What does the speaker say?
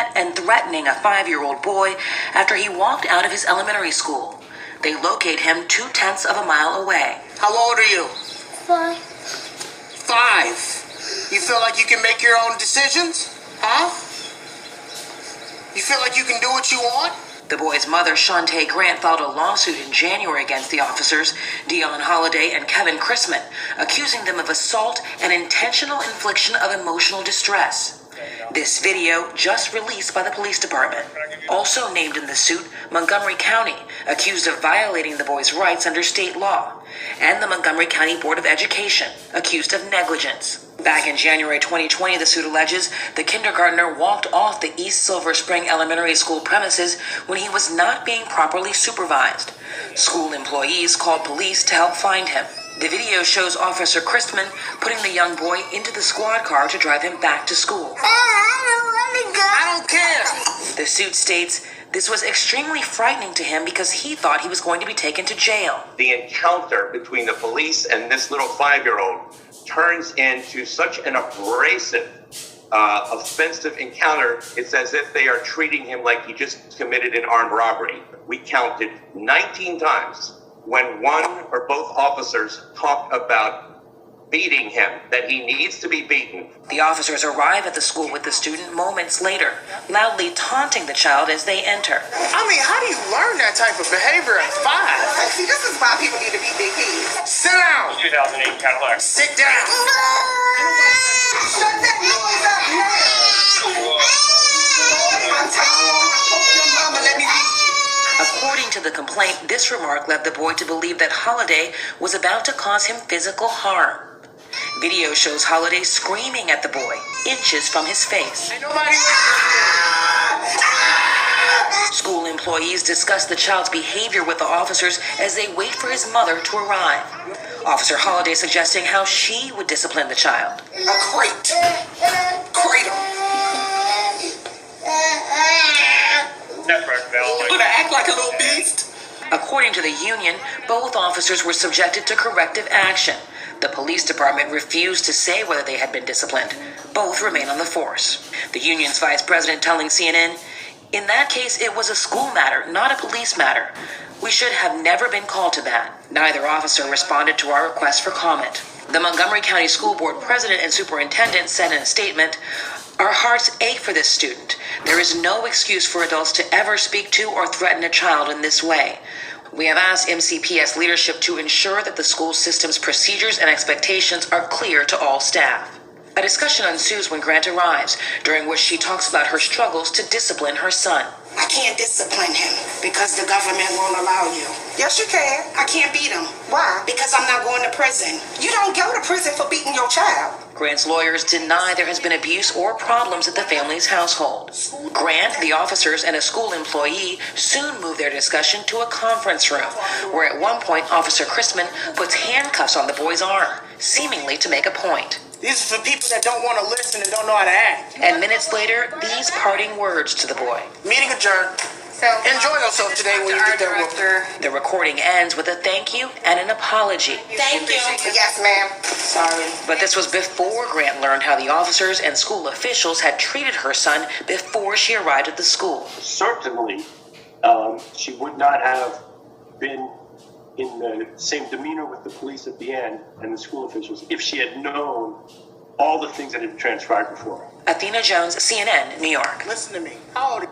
at and threatening a 5-year-old boy after he walked out of his elementary school. They locate him 0.2 of a mile away. How old are you? 5. 5. You feel like you can make your own decisions? Huh? You feel like you can do what you want? The boy's mother, Shantae Grant, filed a lawsuit in January against the officers, Dion Holliday and Kevin Chrisman, accusing them of assault and intentional infliction of emotional distress. This video just released by the police department. Also named in the suit, Montgomery County, accused of violating the boy's rights under state law, and the Montgomery County Board of Education, accused of negligence. Back in January 2020, the suit alleges the kindergartner walked off the East Silver Spring Elementary School premises when he was not being properly supervised. School employees called police to help find him. The video shows Officer Christman putting the young boy into the squad car to drive him back to school. I don't care. The suit states this was extremely frightening to him because he thought he was going to be taken to jail. The encounter between the police and this little 5-year-old turns into such an abrasive, offensive encounter. It's as if they are treating him like he just committed an armed robbery. We counted 19 times when one or both officers talked about beating him, that he needs to be beaten. The officers arrive at the school with the student moments later, loudly taunting the child as they enter. I mean, how do you learn that type of behavior at 5? See, this is why people need to be big kids. Sit down. 2008 Cadillac. Sit down. Shut that noise up now. I'm tired. Your mama let me beat you. According to the complaint, this remark led the boy to believe that Holiday was about to cause him physical harm. Video shows Holiday screaming at the boy, inches from his face. Ain't nobody School employees discuss the child's behavior with the officers as they wait for his mother to arrive. Officer Holiday suggesting how she would discipline the child. A crate. Cradle. Network valve. You better act like a little beast. According to the union, both officers were subjected to corrective action. The police department refused to say whether they had been disciplined. Both remain on the force. The union's vice president telling CNN, "In that case, it was a school matter, not a police matter. We should have never been called to that." Neither officer responded to our request for comment. The Montgomery County School Board president and superintendent said in a statement, "Our hearts ache for this student. There is no excuse for adults to ever speak to or threaten a child in this way. We have asked MCPS leadership to ensure that the school system's procedures and expectations are clear to all staff." A discussion ensues when Grant arrives, during which she talks about her struggles to discipline her son. I can't discipline him because the government won't allow you. Yes, you can. I can't beat him. Why? Because I'm not going to prison. You don't go to prison for beating your child. Grant's lawyers deny there has been abuse or problems at the family's household. Grant, the officers, and a school employee soon move their discussion to a conference room, where at one point Officer Chrisman puts handcuffs on the boy's arm, seemingly to make a point. These are for people that don't want to listen and don't know how to act. And minutes later, these parting words to the boy. Meeting adjourned. So Enjoy yourself today when you get that whooping. The recording ends with a thank you and an apology. Thank you. Yes, ma'am. Sorry. But this was before Grant learned how the officers and school officials had treated her son before she arrived at the school. Certainly, she would not have been in the same demeanor with the police at the end and the school officials if she had known all the things that had transpired before. Athena Jones, CNN, New York. Listen to me. How old are you?